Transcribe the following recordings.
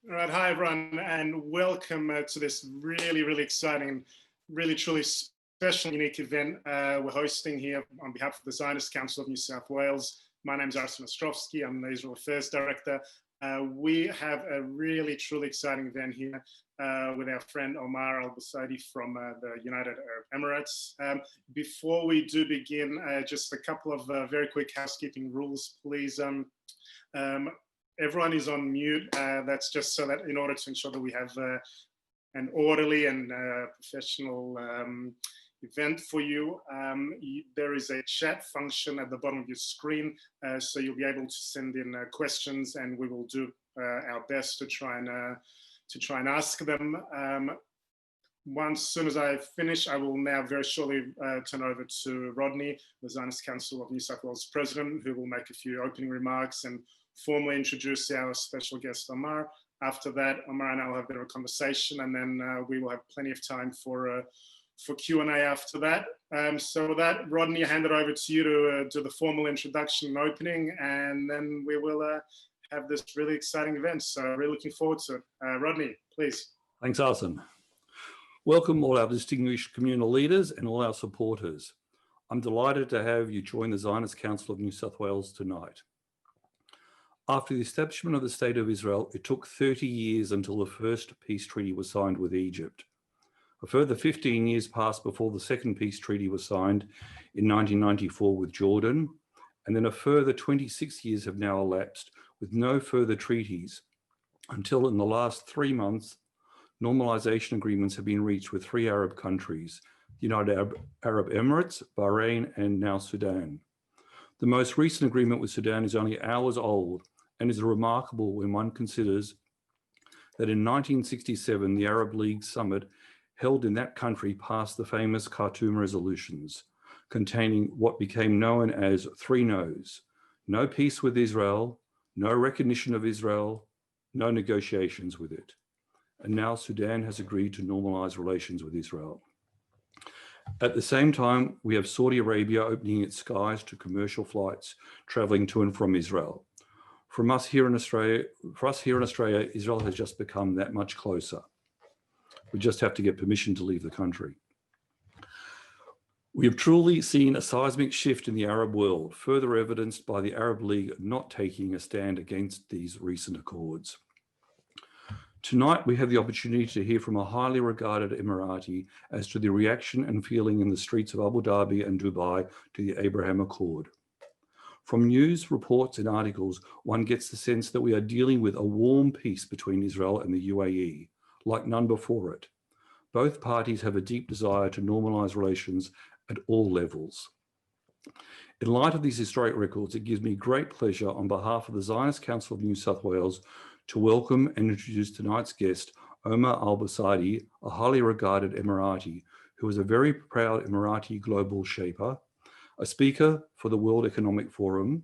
All right, hi everyone, and welcome to this really exciting, really truly special, unique event we're hosting here on behalf of the Zionist Council of New South Wales. My name is Arsen Orstrovsky. I'm the Israel Affairs Director. We have a really truly exciting event here with our friend Omar Al Busaidy from the United Arab Emirates. Before we do begin, just a couple of very quick housekeeping rules, please. Everyone is on mute. That's just so that in order to ensure that we have an orderly and professional event for you. There is a chat function at the bottom of your screen, so you'll be able to send in questions, and we will do our best to try and ask them. As soon as I finish, I will now very shortly turn over to Rodney, the Zionist Council of New South Wales President, who will make a few opening remarks and formally introduce our special guest, Omar. After that, Omar and I will have a bit of a conversation, and then we will have plenty of time for Q&A after that. So with that, Rodney, I hand it over to you to do the formal introduction and opening, and then we will have this really exciting event. So really looking forward to it. Rodney, please. Thanks, Arsen. Welcome all our distinguished communal leaders and all our supporters. I'm delighted to have you join the Zionist Council of New South Wales tonight. After the establishment of the State of Israel, it took 30 years until the first peace treaty was signed with Egypt. A further 15 years passed before the second peace treaty was signed in 1994 with Jordan, and then a further 26 years have now elapsed with no further treaties until in the last 3 months, normalization agreements have been reached with 3 Arab countries, the United Arab Emirates, Bahrain, and now Sudan. The most recent agreement with Sudan is only hours old and is remarkable when one considers that in 1967, the Arab League summit held in that country passed the famous Khartoum resolutions, containing what became known as 3 no's: no peace with Israel, no recognition of Israel, no negotiations with it. And now Sudan has agreed to normalize relations with Israel. At the same time, we have Saudi Arabia opening its skies to commercial flights traveling to and from Israel. For us here in Australia, Israel has just become that much closer. We just have to get permission to leave the country. We have truly seen a seismic shift in the Arab world, further evidenced by the Arab League not taking a stand against these recent accords. Tonight, we have the opportunity to hear from a highly regarded Emirati as to the reaction and feeling in the streets of Abu Dhabi and Dubai to the Abraham Accord. From news reports and articles, one gets the sense that we are dealing with a warm peace between Israel and the UAE, like none before it. Both parties have a deep desire to normalize relations at all levels. In light of these historic records, it gives me great pleasure on behalf of the Zionist Council of New South Wales to welcome and introduce tonight's guest, Omar Al Busaidy, a highly regarded Emirati, who is a very proud Emirati global shaper, a speaker for the World Economic Forum,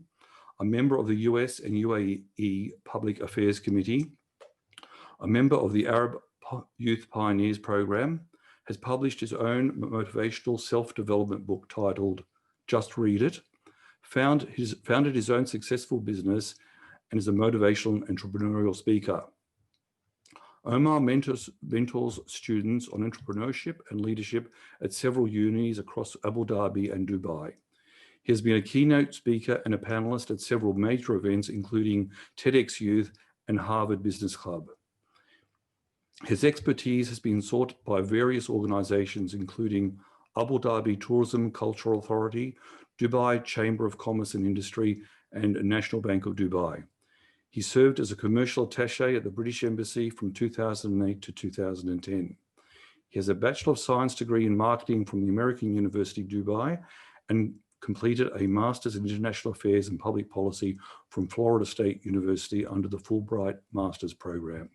a member of the US and UAE Public Affairs Committee, a member of the Arab Youth Pioneers Program, has published his own motivational self-development book titled Just Read It, founded his own successful business, and is a motivational entrepreneurial speaker. Omar mentors students on entrepreneurship and leadership at several unis across Abu Dhabi and Dubai. He has been a keynote speaker and a panelist at several major events, including TEDx Youth and Harvard Business Club. His expertise has been sought by various organizations, including Abu Dhabi Tourism Cultural Authority, Dubai Chamber of Commerce and Industry, and National Bank of Dubai. He served as a commercial attaché at the British Embassy from 2008 to 2010. He has a Bachelor of Science degree in marketing from the American University Dubai and completed a Master's in International Affairs and Public Policy from Florida State University under the Fulbright Master's Program.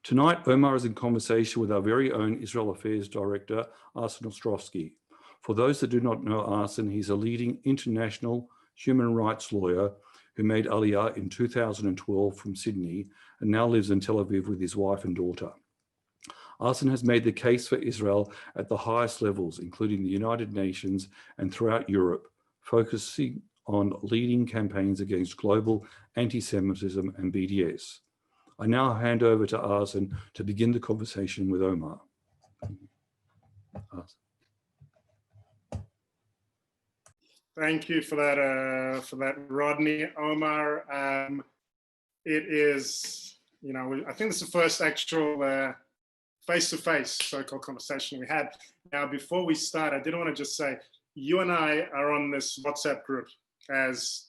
Tonight, Omar is in conversation with our very own Israel Affairs Director, Arsen Orstrovsky. For those that do not know Arsen, he's a leading international human rights lawyer who made Aliyah in 2012 from Sydney and now lives in Tel Aviv with his wife and daughter. Arsen has made the case for Israel at the highest levels, including the United Nations and throughout Europe, focusing on leading campaigns against global anti-Semitism and BDS. I now hand over to Arsen to begin the conversation with Omar. Arsen. Thank you for that, Rodney. Omar. It is, I think it's the first actual face-to-face so-called conversation we had. Now, before we start, I did want to just say, you and I are on this WhatsApp group as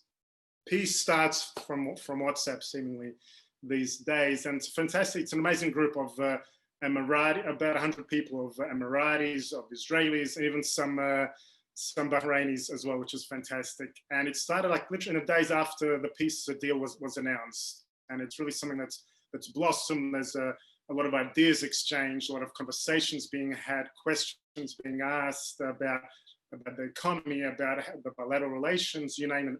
peace starts from WhatsApp seemingly these days. And it's fantastic. It's an amazing group of Emirati, about 100 people of Emiratis, of Israelis, even some Bahrainis as well, which is fantastic. And it started like literally in the days after the peace deal was announced. And it's really something that's blossomed. There's a lot of ideas exchanged, a lot of conversations being had, questions being asked about the economy, about the bilateral relations, you name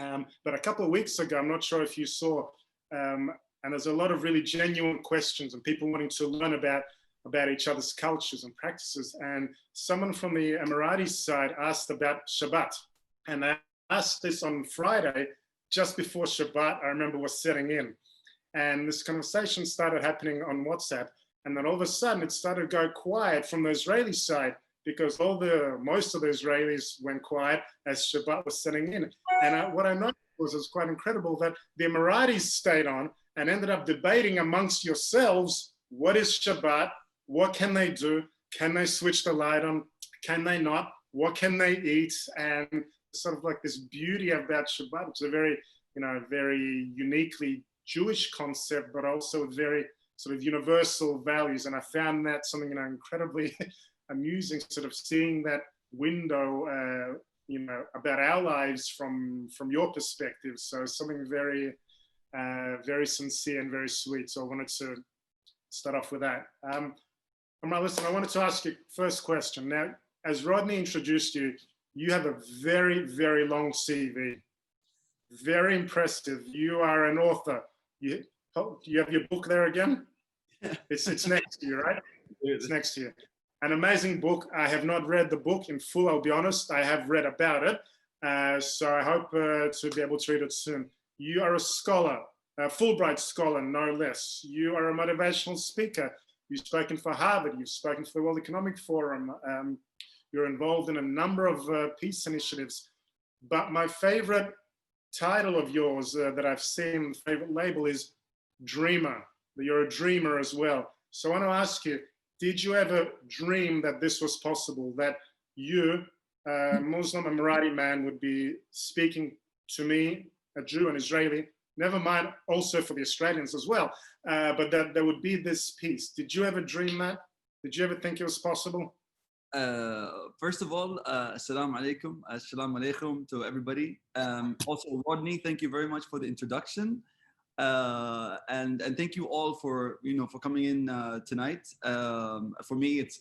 it. But a couple of weeks ago, I'm not sure if you saw, and there's a lot of really genuine questions and people wanting to learn about each other's cultures and practices. And someone from the Emirati side asked about Shabbat. And they asked this on Friday, just before Shabbat, I remember, was setting in. And this conversation started happening on WhatsApp. And then all of a sudden it started to go quiet from the Israeli side, because most of the Israelis went quiet as Shabbat was setting in. And what I noticed was quite incredible that the Emiratis stayed on and ended up debating amongst yourselves, what is Shabbat? What can they do? Can they switch the light on? Can they not? What can they eat? And sort of like this beauty about Shabbat, which is a very, very uniquely Jewish concept, but also very sort of universal values. And I found that something, incredibly amusing, sort of seeing that window, about our lives from your perspective. So something very, very sincere and very sweet. So I wanted to start off with that. Omar, listen, I wanted to ask you first question. Now, as Rodney introduced you, you have a very, very long CV. Very impressive. You are an author. You have your book there again? It's next to you, right? It's next to you. An amazing book. I have not read the book in full, I'll be honest. I have read about it. So I hope to be able to read it soon. You are a scholar, a Fulbright scholar, no less. You are a motivational speaker. You've spoken for Harvard. You've spoken for the World Economic Forum. You're involved in a number of peace initiatives. But my favorite title of yours that I've seen, favorite label, is Dreamer. You're a dreamer as well. So I want to ask you, did you ever dream that this was possible, that you, a Muslim Emirati man, would be speaking to me, a Jew, an Israeli, never mind also for the Australians as well, but that there would be this peace? Did you ever dream that? Did you ever think it was possible? First of all, assalamu alaikum to everybody. Also, Rodney, thank you very much for the introduction, and thank you all for coming in tonight. For me, it's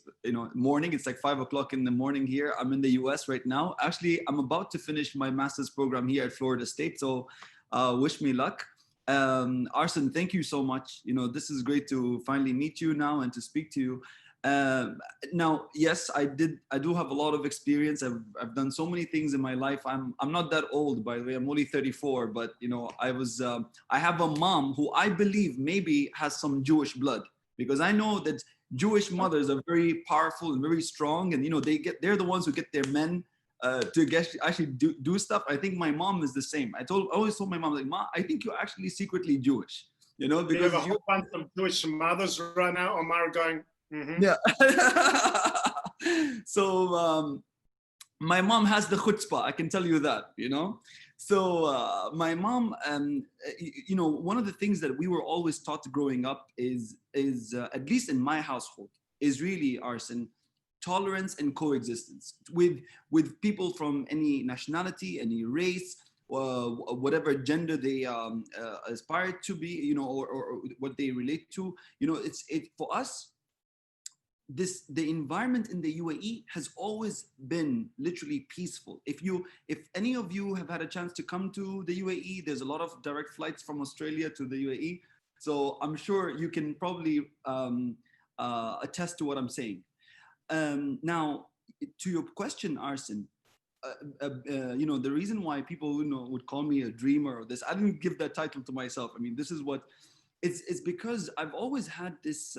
morning. It's like 5 o'clock in the morning here. I'm in the US right now. Actually, I'm about to finish my master's program here at Florida State. So, wish me luck. Arsen, thank you so much. This is great to finally meet you now and to speak to you. Now, yes, I do have a lot of experience. I've done so many things in my life. I'm not that old, by the way. I'm only 34, but I have a mom who I believe maybe has some Jewish blood, because I know that Jewish mothers are very powerful and very strong, and they're the ones who get their men to actually do stuff. I think my mom is the same. I always told my mom, like, Ma, I think you're actually secretly Jewish, because you have a whole bunch of Jewish mothers right now, Omar, going. Mm-hmm. Yeah. So my mom has the chutzpah, I can tell you that, So my mom, one of the things that we were always taught growing up is at least in my household, is really, Arsen, tolerance and coexistence with people from any nationality, any race, whatever gender they aspire to be, or what they relate to. For us, the environment in the UAE has always been literally peaceful. If any of you have had a chance to come to the UAE, there's a lot of direct flights from Australia to the UAE. So I'm sure you can probably attest to what I'm saying. Now, to your question, Arsen, the reason why people would call me a dreamer or this, I didn't give that title to myself. I mean, this is what it's because I've always had this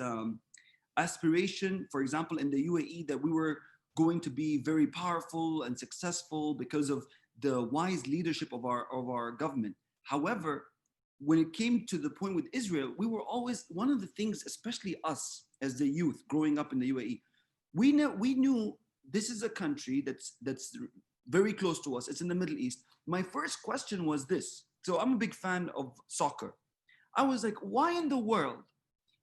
aspiration, for example, in the UAE, that we were going to be very powerful and successful because of the wise leadership of our government. However, when it came to the point with Israel, we were always, one of the things, especially us as the youth growing up in the UAE, we knew this is a country that's very close to us. It's in the Middle East. My first question was this. So I'm a big fan of soccer. I was like, why in the world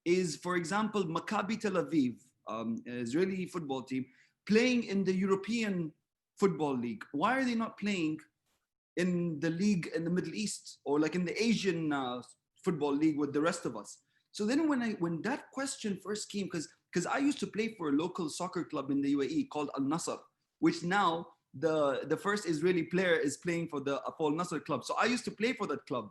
is, for example, Maccabi Tel Aviv, an Israeli football team, playing in the European Football League? Why are they not playing in the league in the Middle East, or like in the Asian Football League with the rest of us? So then when that question first came, because I used to play for a local soccer club in the UAE called Al Nasr, which now the first Israeli player is playing for the Al Nasr club. So I used to play for that club.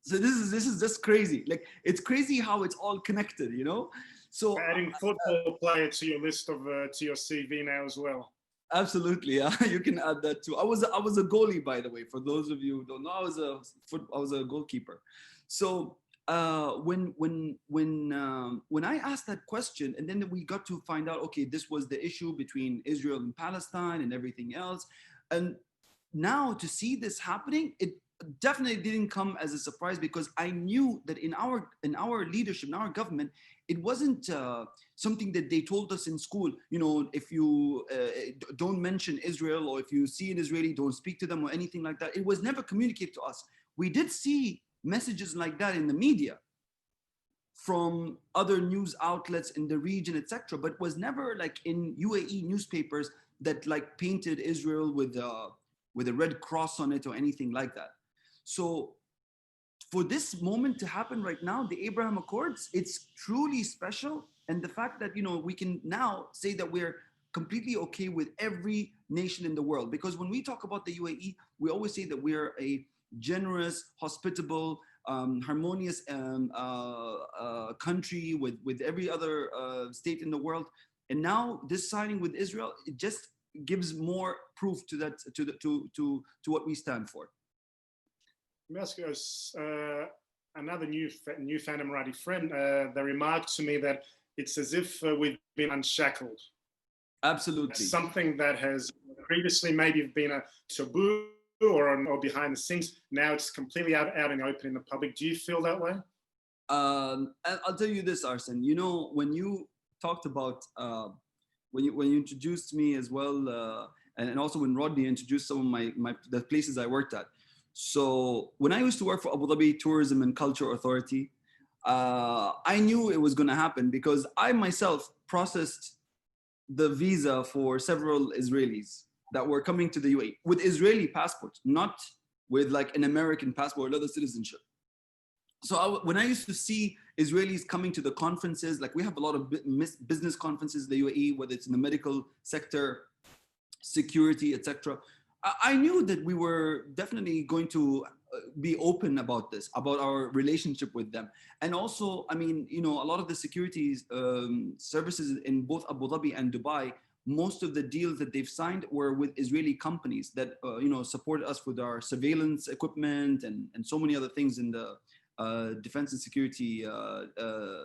So this is just crazy. Like, it's crazy how it's all connected, you know? So adding football player to your list of to your CV now as well. Absolutely, yeah. You can add that too. I was a goalie, by the way. For those of you who don't know, I was a goalkeeper. So when I asked that question, and then we got to find out, okay, this was the issue between Israel and Palestine and everything else, and now to see this happening, it definitely didn't come as a surprise, because I knew that in our leadership, in our government, it wasn't something that they told us in school. You know, if you don't mention Israel, or if you see an Israeli, don't speak to them, or anything like that. It was never communicated to us. We did see messages like that in the media from other news outlets in the region, etc., but was never like in UAE newspapers that like painted Israel with a red cross on it or anything like that. So for this moment to happen right now, the Abraham Accords, it's truly special. And the fact that, you know, we can now say that we're completely okay with every nation in the world. Because when we talk about the UAE, we always say that we're a generous, hospitable, harmonious country with every other state in the world. And now this signing with Israel, it just gives more proof to that, to what we stand for. Let me ask you, another new fan Emirati friend, they remarked to me that it's as if we've been unshackled. Absolutely. Something that has previously maybe been a taboo or behind the scenes, now it's completely out in the open in the public. Do you feel that way? I'll tell you this, Arsen. You know, when you talked about, when you introduced me as well, and also when Rodney introduced some of the places I worked at. So when I used to work for Abu Dhabi Tourism and Culture Authority, I knew it was going to happen, because I myself processed the visa for several Israelis that were coming to the UAE with Israeli passports, not with like an American passport or other citizenship. So when I used to see Israelis coming to the conferences, like we have a lot of business conferences in the UAE, whether it's in the medical sector, security, etc. I knew that we were definitely going to be open about this, about our relationship with them. And also, I mean, you know, a lot of the security services in both Abu Dhabi and Dubai, most of the deals that they've signed were with Israeli companies that, you know, supported us with our surveillance equipment and so many other things in the defense and security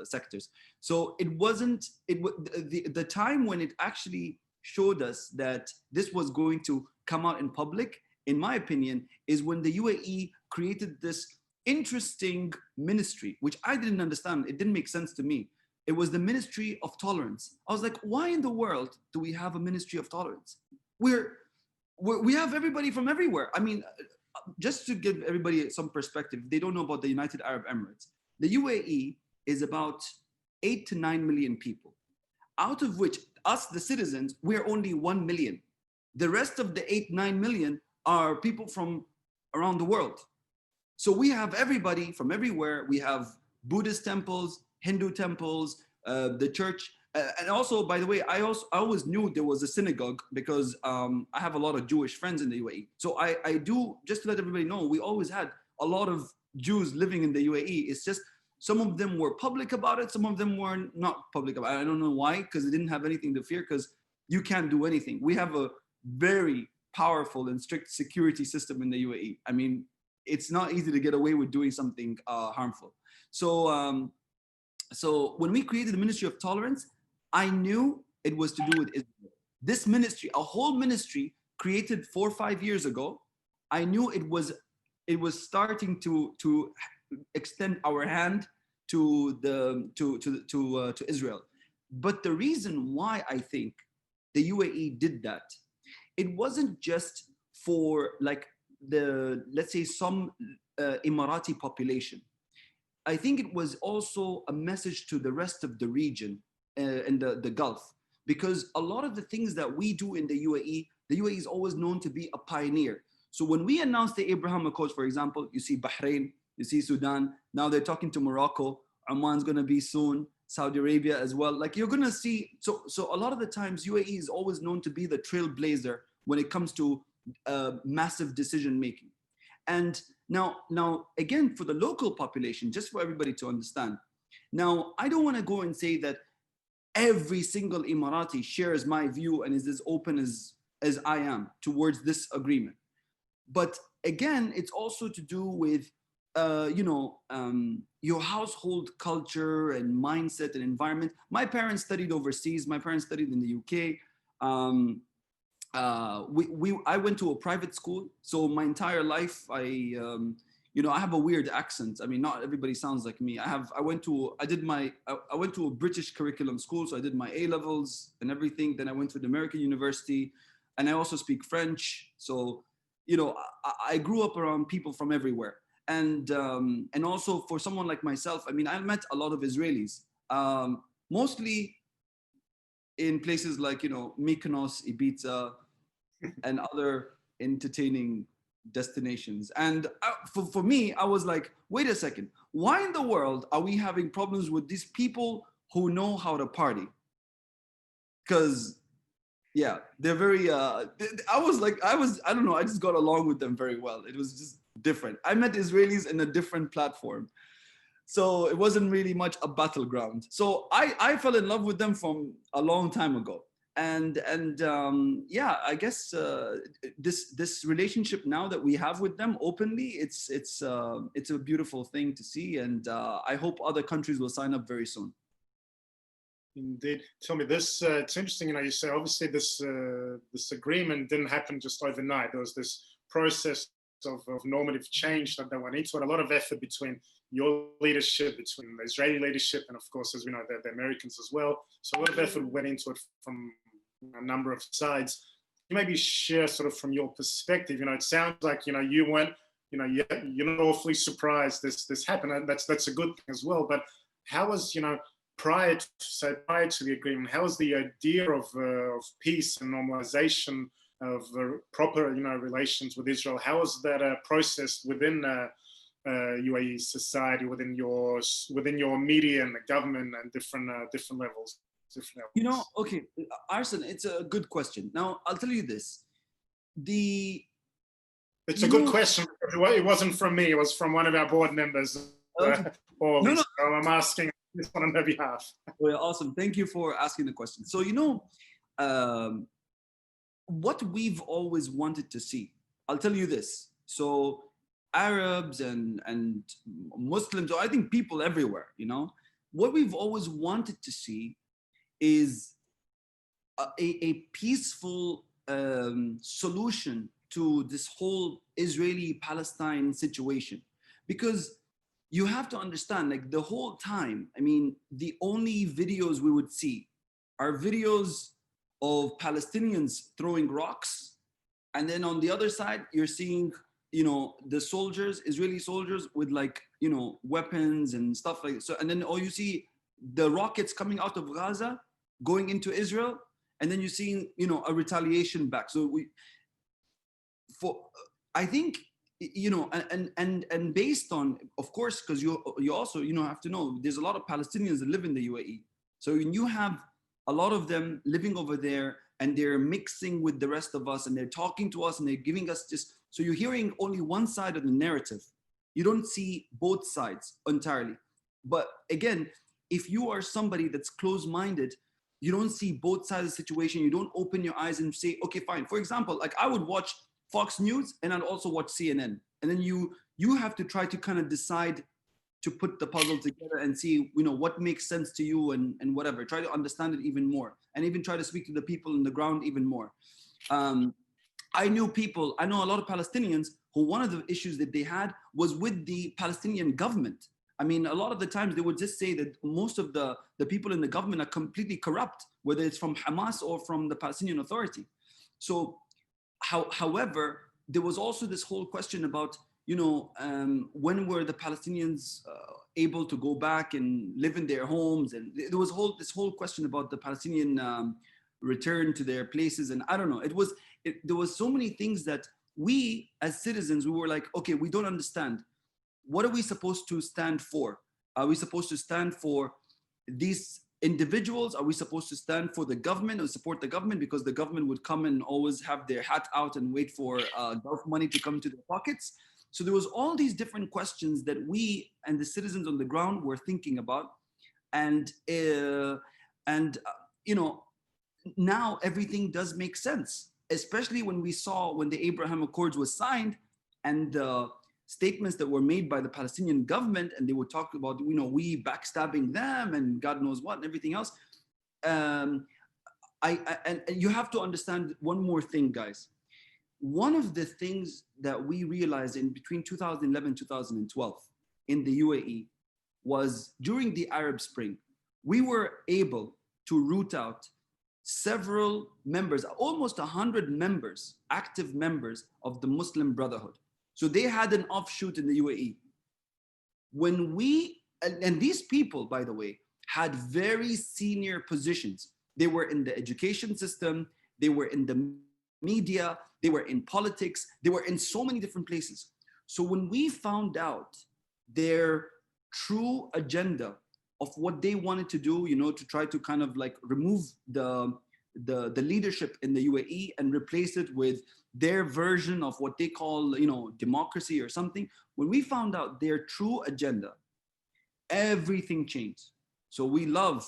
sectors. So it wasn't, the time when it actually showed us that this was going to come out in public, in my opinion, is when the UAE created this interesting ministry, which I didn't understand. It didn't make sense to me. It was the Ministry of Tolerance. I was like, why in the world do we have a Ministry of Tolerance? We have everybody from everywhere. I mean, just to give everybody some perspective, they don't know about the United Arab Emirates. The UAE is about 8 to 9 million people, out of which us, the citizens, we're only 1 million. The rest of the 8-9 million are people from around the world. So we have everybody from everywhere. We have Buddhist temples, Hindu temples, the church. And also, by the way, I always knew there was a synagogue, because I have a lot of Jewish friends in the UAE. So I do, just to let everybody know, we always had a lot of Jews living in the UAE. It's just some of them were public about it. Some of them were not public about it. I don't know why, because they didn't have anything to fear, because you can't do anything. We have a very powerful and strict security system in the UAE. I mean, it's not easy to get away with doing something harmful. So when we created the Ministry of Tolerance, I knew it was to do with Israel. This ministry, a whole ministry created 4 or 5 years ago, I knew it was starting to extend our hand to Israel. But the reason why I think the UAE did that, it wasn't just for like let's say some Emirati population. I think it was also a message to the rest of the region and the Gulf, because a lot of the things that we do in the UAE is always known to be a pioneer. So when we announced the Abraham Accords, for example, you see Bahrain, you see Sudan, now they're talking to Morocco, Oman's going to be soon, Saudi Arabia as well. Like you're going to see, so a lot of the times UAE is always known to be the trailblazer when it comes to massive decision making. And now again, for the local population, just for everybody to understand, now I don't want to go and say that every single Emirati shares my view and is as open as I am towards this agreement. But again, it's also to do with your household culture and mindset and environment. My parents studied overseas. My parents studied in the UK. I went to a private school, so my entire life I have a weird accent. I mean, not everybody sounds like me. I went to a British curriculum school, so I did my A levels and everything. Then I went to the American university, and I also speak French. So I grew up around people from everywhere. And also for someone like myself, I mean, I met a lot of Israelis, mostly in places like, Mykonos, Ibiza, and other entertaining destinations. And for me, I was like, wait a second, why in the world are we having problems with these people who know how to party? Because yeah, they're very, I don't know, I just got along with them very well. It was just different. I met Israelis in a different platform. So it wasn't really much a battleground. So I fell in love with them from a long time ago. And I guess this relationship now that we have with them openly, it's a beautiful thing to see. And I hope other countries will sign up very soon. Indeed. Tell me this, it's interesting, you say obviously this agreement didn't happen just overnight. There was this process of normative change that went into it, a lot of effort between your leadership, between the Israeli leadership, and of course, as we know, the Americans as well. So a lot of effort went into it from a number of sides. You maybe share sort of from your perspective, it sounds like, you went, you're not awfully surprised this happened, and that's a good thing as well. But how was, prior to the agreement, how was the idea of peace and normalization of proper, relations with Israel? How was that processed within UAE society, within your media and the government and different levels? Okay, Arsen, it's a good question. Now, I'll tell you this. It's a good question. It wasn't from me. It was from one of our board members. Okay. So I'm asking this one on their behalf. Well, awesome. Thank you for asking the question. So, what we've always wanted to see, I'll tell you this. So Arabs and Muslims, or I think people everywhere, what we've always wanted to see is a peaceful solution to this whole Israeli-Palestine situation. Because you have to understand, like the whole time, I mean, the only videos we would see are videos of Palestinians throwing rocks. And then on the other side, you're seeing, the soldiers, Israeli soldiers with weapons and stuff like that. So, and then you see the rockets coming out of Gaza, going into Israel, and then you're seeing, a retaliation back. So I think, and based on, of course, because you also, have to know, there's a lot of Palestinians that live in the UAE. So when you have a lot of them living over there and they're mixing with the rest of us and they're talking to us and they're giving us so you're hearing only one side of the narrative. You don't see both sides entirely. But again, if you are somebody that's closed-minded, you don't see both sides of the situation. You don't open your eyes and say, okay, fine. For example, like I would watch Fox News and I'd also watch CNN. And then you have to try to kind of decide to put the puzzle together and see, what makes sense to you and whatever. Try to understand it even more, and even try to speak to the people on the ground even more. I know a lot of Palestinians who one of the issues that they had was with the Palestinian government. I mean, a lot of the times they would just say that most of the people in the government are completely corrupt, whether it's from Hamas or from the Palestinian Authority. So, however, there was also this whole question about, when were the Palestinians able to go back and live in their homes? And there was this whole question about the Palestinian return to their places. And I don't know, there was so many things that we as citizens, we were like, okay, we don't understand. What are we supposed to stand for? Are we supposed to stand for these individuals? Are we supposed to stand for the government or support the government because the government would come and always have their hat out and wait for Gulf money to come to their pockets? So there was all these different questions that we and the citizens on the ground were thinking about. And now everything does make sense, especially when we saw when the Abraham Accords was signed and the statements that were made by the Palestinian government, and they would talk about, we backstabbing them and God knows what and everything else. And you have to understand one more thing, guys. One of the things that we realized in between 2011 and 2012 in the UAE was during the Arab Spring, we were able to root out several members, almost 100 members, active members of the Muslim Brotherhood. So they had an offshoot in the UAE. And these people, by the way, had very senior positions. They were in the education system, they were in the media, they were in politics, they were in so many different places. So when we found out their true agenda of what they wanted to do, to try to kind of like remove the leadership in the UAE and replace it with their version of what they call, democracy or something. When we found out their true agenda, everything changed. So we love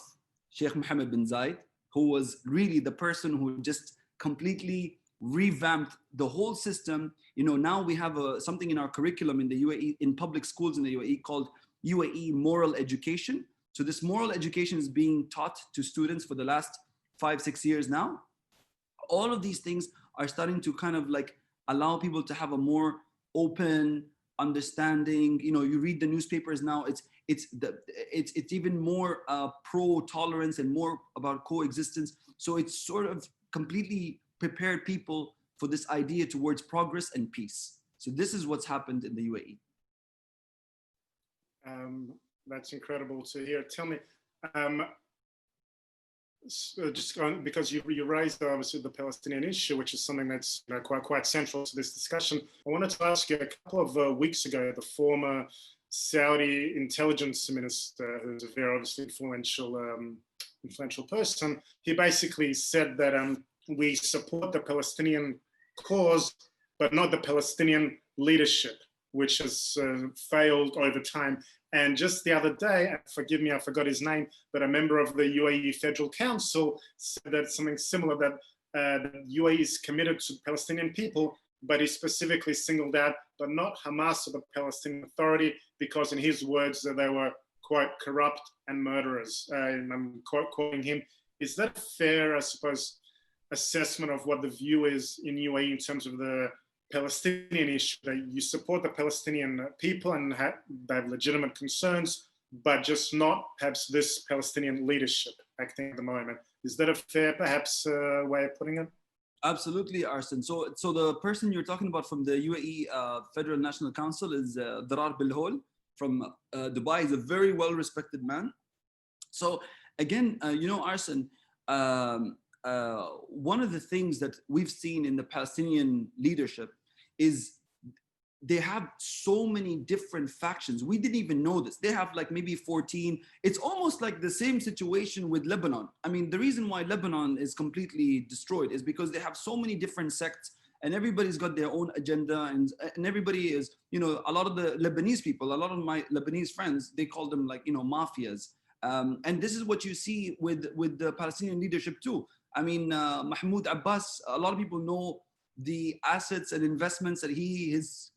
Sheikh Mohammed bin Zayed, who was really the person who just completely revamped the whole system. Now we have something in our curriculum in the UAE, in public schools in the UAE, called UAE moral education. So this moral education is being taught to students for the last 5-6 years now. All of these things are starting to kind of like allow people to have a more open understanding. You read the newspapers now, it's even more pro-tolerance and more about coexistence. So it's sort of completely prepared people for this idea towards progress and peace. So this is what's happened in the UAE. That's incredible to hear. Tell me, because you raised obviously the Palestinian issue, which is something that's quite central to this discussion. I wanted to ask you, a couple of weeks ago, the former Saudi intelligence minister, who's a very obviously influential person, he basically said that we support the Palestinian cause, but not the Palestinian leadership, which has failed over time. And just the other day, forgive me, I forgot his name, but a member of the UAE Federal Council said that something similar, that the UAE is committed to Palestinian people, but he specifically singled out, but not Hamas or the Palestinian Authority, because in his words, that they were, quote, corrupt and murderers. And I'm quoting him. Is that a fair, I suppose, assessment of what the view is in UAE in terms of the Palestinian issue, that you support the Palestinian people and they have legitimate concerns, but just not perhaps this Palestinian leadership acting at the moment? Is that a fair, perhaps, way of putting it? Absolutely, Arsen. So the person you're talking about from the UAE Federal National Council is Darar Bilhol from Dubai. He's a very well-respected man. So again, Arsen, one of the things that we've seen in the Palestinian leadership is they have so many different factions. We didn't even know this. They have like maybe 14. It's almost like the same situation with Lebanon. I mean, the reason why Lebanon is completely destroyed is because they have so many different sects and everybody's got their own agenda, and everybody is, a lot of the Lebanese people, a lot of my Lebanese friends, they call them like, mafias. And this is what you see with the Palestinian leadership too. I mean, Mahmoud Abbas, a lot of people know the assets and investments that his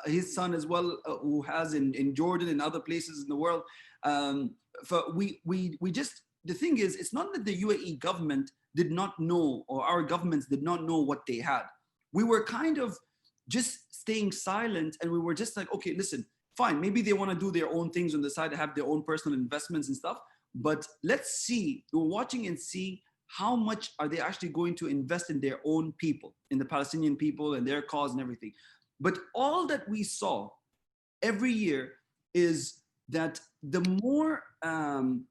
his son as well, who has in Jordan and other places in the world. We just, the thing is, it's not that the UAE government did not know, or our governments did not know what they had. We were kind of just staying silent, and we were just like, okay, listen, fine, maybe they want to do their own things on the side, have their own personal investments and stuff, but let's see, we're watching and see how much are they actually going to invest in their own people, in the Palestinian people and their cause and everything. But all that we saw every year is that the more, the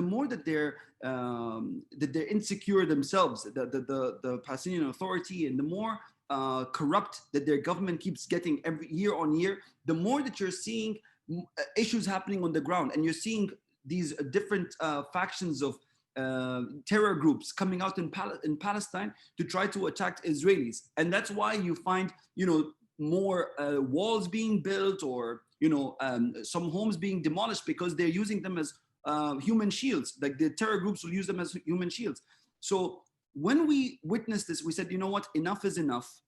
more that they're insecure themselves, the Palestinian Authority, and the more corrupt that their government keeps getting every year on year, the more that you're seeing issues happening on the ground, and you're seeing these different factions of terror groups coming out in Palestine to try to attack Israelis. And that's why you find, more walls being built, or, some homes being demolished, because they're using them as human shields. Like the terror groups will use them as human shields. So when we witnessed this, we said, you know what, enough is enough.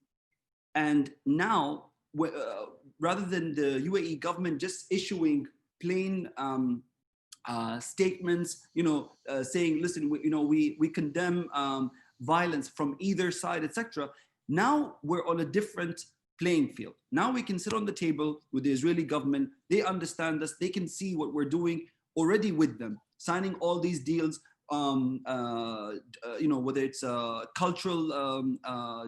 And now, rather than the UAE government just issuing plain statements, saying, listen, we condemn violence from either side, etc. Now we're on a different playing field. Now we can sit on the table with the Israeli government. They understand us. They can see what we're doing already with them, signing all these deals. Whether it's cultural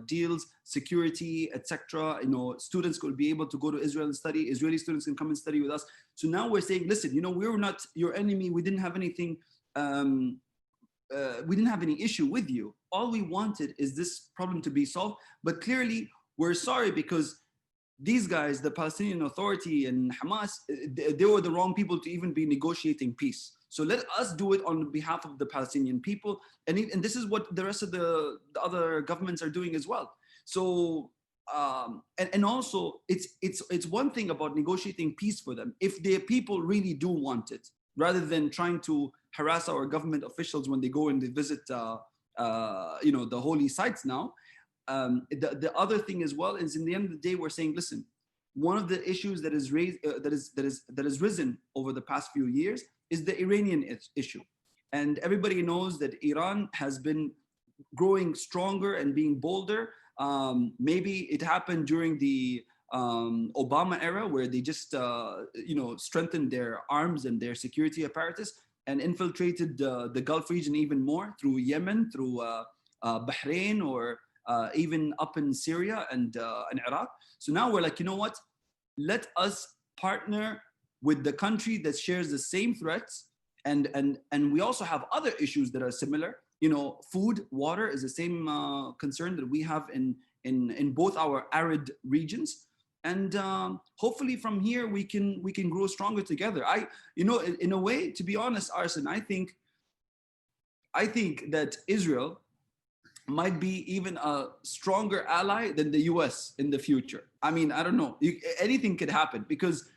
deals, security, etc. Students could be able to go to Israel and study. Israeli students can come and study with us. So now we're saying, listen, we're not your enemy. We didn't have anything. We didn't have any issue with you. All we wanted is this problem to be solved. But clearly, we're sorry, because these guys, the Palestinian Authority and Hamas, they were the wrong people to even be negotiating peace. So let us do it on behalf of the Palestinian people. And this is what the rest of the other governments are doing as well. So, and also it's one thing about negotiating peace for them, if the people really do want it, rather than trying to harass our government officials when they go and they visit, the holy sites now. The other thing as well is, in the end of the day, we're saying, listen, one of the issues that is raised, that has risen over the past few years, is the Iranian issue. And everybody knows that Iran has been growing stronger and being bolder. Maybe it happened during the Obama era, where they just strengthened their arms and their security apparatus and infiltrated the Gulf region even more, through Yemen, through Bahrain, or even up in Syria and Iraq. So now we're like, you know what? Let us partner with the country that shares the same threats, and we also have other issues that are similar. Food, water is the same concern that we have in both our arid regions, and hopefully from here we can grow stronger together. In a way, to be honest, Arsen, I think that Israel might be even a stronger ally than the US in the future. I mean, I don't know. Anything could happen, because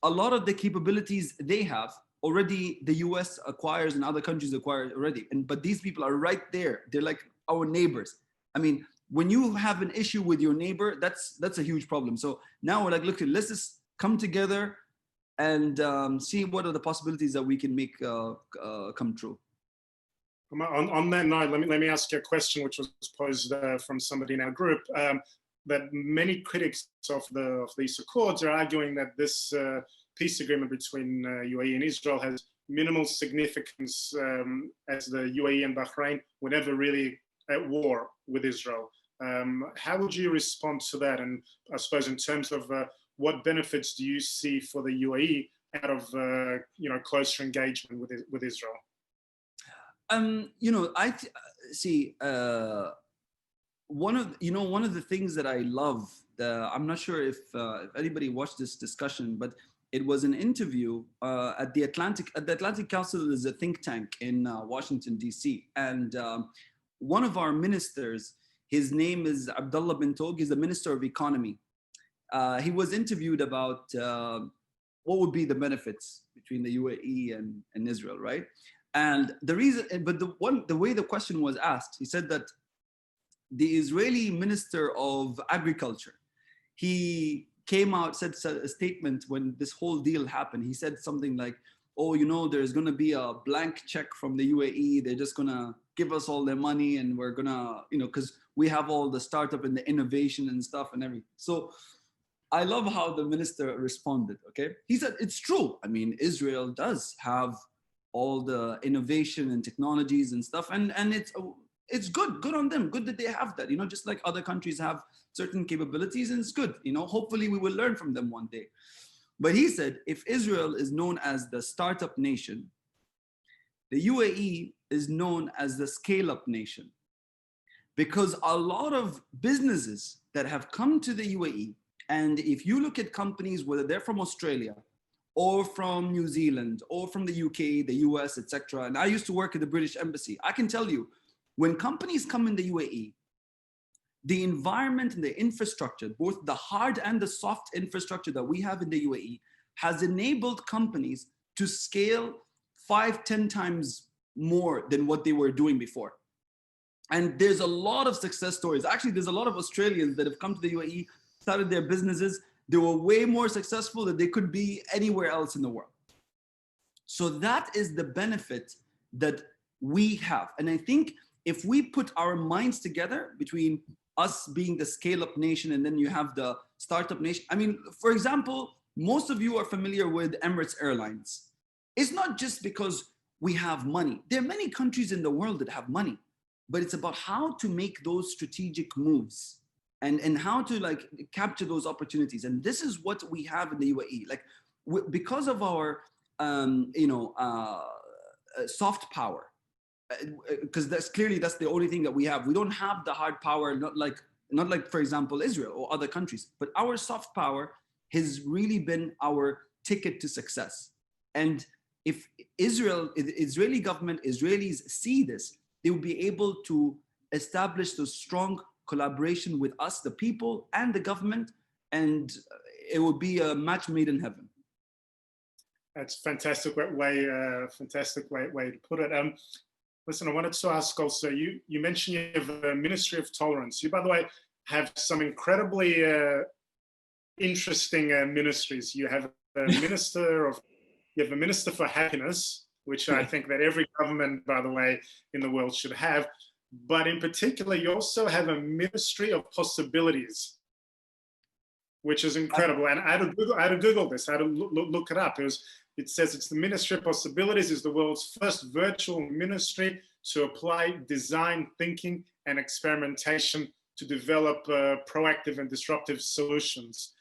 a lot of the capabilities they have already, the US acquires and other countries acquire already. But these people are right there. They're like our neighbors. I mean, when you have an issue with your neighbor, that's a huge problem. So now we're like, look, let's just come together and see what are the possibilities that we can make come true. On that note, let me ask you a question which was posed from somebody in our group, that many critics of these accords are arguing that this peace agreement between UAE and Israel has minimal significance, as the UAE and Bahrain were never really at war with Israel. How would you respond to that? And I suppose in terms of what benefits do you see for the UAE out of closer engagement with Israel? I see. One of the things that I love, I'm not sure if anybody watched this discussion, but it was an interview at the Atlantic Council is a think tank in Washington, D.C. And one of our ministers, his name is Abdullah bin Tog, he's the Minister of Economy. He was interviewed about what would be the benefits between the UAE and Israel, right? And the reason, but the way the question was asked, he said that the Israeli Minister of Agriculture, he came out, said a statement when this whole deal happened. He said something like, oh, you know, there's going to be a blank check from the UAE. They're just going to give us all their money and we're going to, you know, because we have all the startup and the innovation and stuff and everything. So I love how the minister responded, okay? He said, it's true. I mean, Israel does have all the innovation and technologies and stuff. And it's good on them. Good that they have that, you know, just like other countries have certain capabilities, and it's good, you know, hopefully we will learn from them one day. But he said, if Israel is known as the startup nation, the UAE is known as the scale-up nation. Because a lot of businesses that have come to the UAE, and if you look at companies, whether they're from Australia or from New Zealand or from the UK, the US, etc. And I used to work at the British Embassy. I can tell you, when companies come in the UAE, the environment and the infrastructure, both the hard and the soft infrastructure that we have in the UAE, has enabled companies to scale 5-10 times more than what they were doing before. And there's a lot of success stories. Actually, there's a lot of Australians that have come to the UAE, started their businesses. They were way more successful than they could be anywhere else in the world. So that is the benefit that we have. And I think if we put our minds together between us being the scale-up nation and then you have the startup nation. I mean, for example, most of you are familiar with Emirates Airlines. It's not just because we have money. There are many countries in the world that have money, but it's about how to make those strategic moves and how to like capture those opportunities. And this is what we have in the UAE. Like because of our, soft power, because that's the only thing that we have. We don't have the hard power, not like, for example, Israel or other countries, but our soft power has really been our ticket to success. And if the Israeli government, Israelis see this, they will be able to establish those strong collaboration with us, the people and the government, and it will be a match made in heaven. That's fantastic way to put it. Listen, I wanted to ask also, you mentioned you have a Ministry of Tolerance. You, by the way, have some incredibly interesting ministries. You have a Minister for Happiness, which I think that every government, by the way, in the world should have. But in particular, you also have a Ministry of Possibilities, which is incredible. And I had to Google this, I had to look it up. It says it's the Ministry of Possibilities is the world's first virtual ministry to apply design thinking and experimentation to develop proactive and disruptive solutions.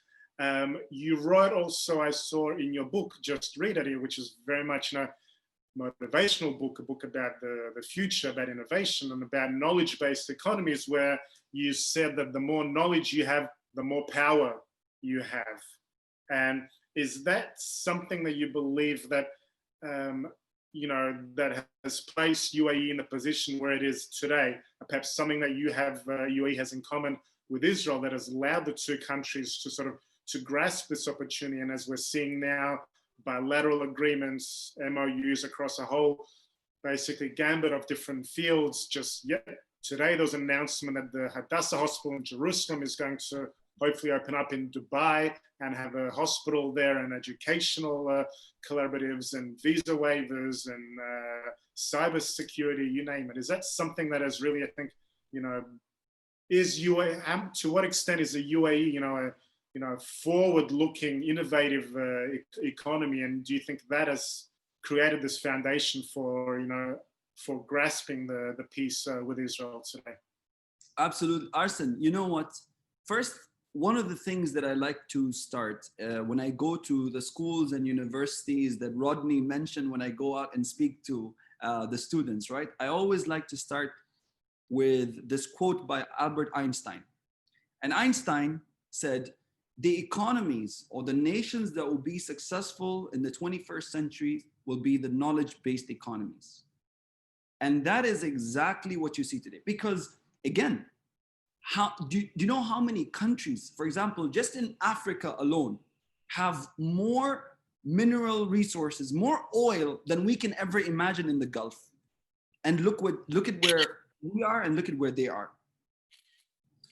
You wrote also, I saw in your book, Just Read It Here, which is very much a motivational book, a book about the future, about innovation and about knowledge-based economies, where you said that the more knowledge you have, the more power you have. And is that something that you believe that, that has placed UAE in the position where it is today? Perhaps something that UAE has in common with Israel that has allowed the two countries to grasp this opportunity. And as we're seeing now, bilateral agreements, MOUs across a whole, basically gambit of different fields. Just today, there was an announcement that the Hadassah Hospital in Jerusalem is going to hopefully open up in Dubai and have a hospital there and educational collaboratives and visa waivers and cyber security, you name it. Is that something that has really, I think, is UAE, to what extent is the UAE, forward-looking, innovative economy, and do you think that has created this foundation for grasping the peace with Israel today? Absolutely, Arsen. You know what? First, one of the things that I like to start when I go to the schools and universities that Rodney mentioned, when I go out and speak to the students, right? I always like to start with this quote by Albert Einstein. And Einstein said, the economies or the nations that will be successful in the 21st century will be the knowledge-based economies. And that is exactly what you see today. Because again, do you know how many countries, for example, just in Africa alone, have more mineral resources, more oil than we can ever imagine in the Gulf? And look at where we are and look at where they are.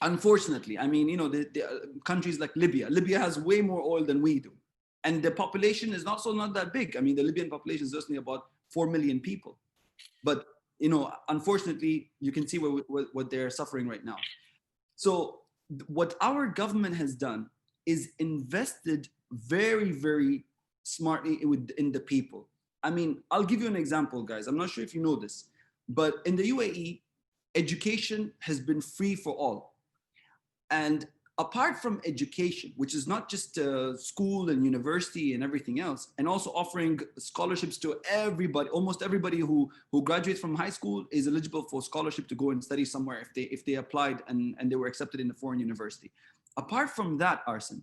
Unfortunately, I mean, the countries like Libya has way more oil than we do. And the population is not that big. I mean, the Libyan population is only about 4 million people. But, unfortunately, you can see what they're suffering right now. So what our government has done is invested very, very smartly in the people. I mean, I'll give you an example, guys. I'm not sure if you know this, but in the UAE, education has been free for all. And apart from education, which is not just school and university and everything else, and also offering scholarships to everybody, almost everybody who graduates from high school is eligible for scholarship to go and study somewhere if they applied and they were accepted in a foreign university. Apart from that, Arsen,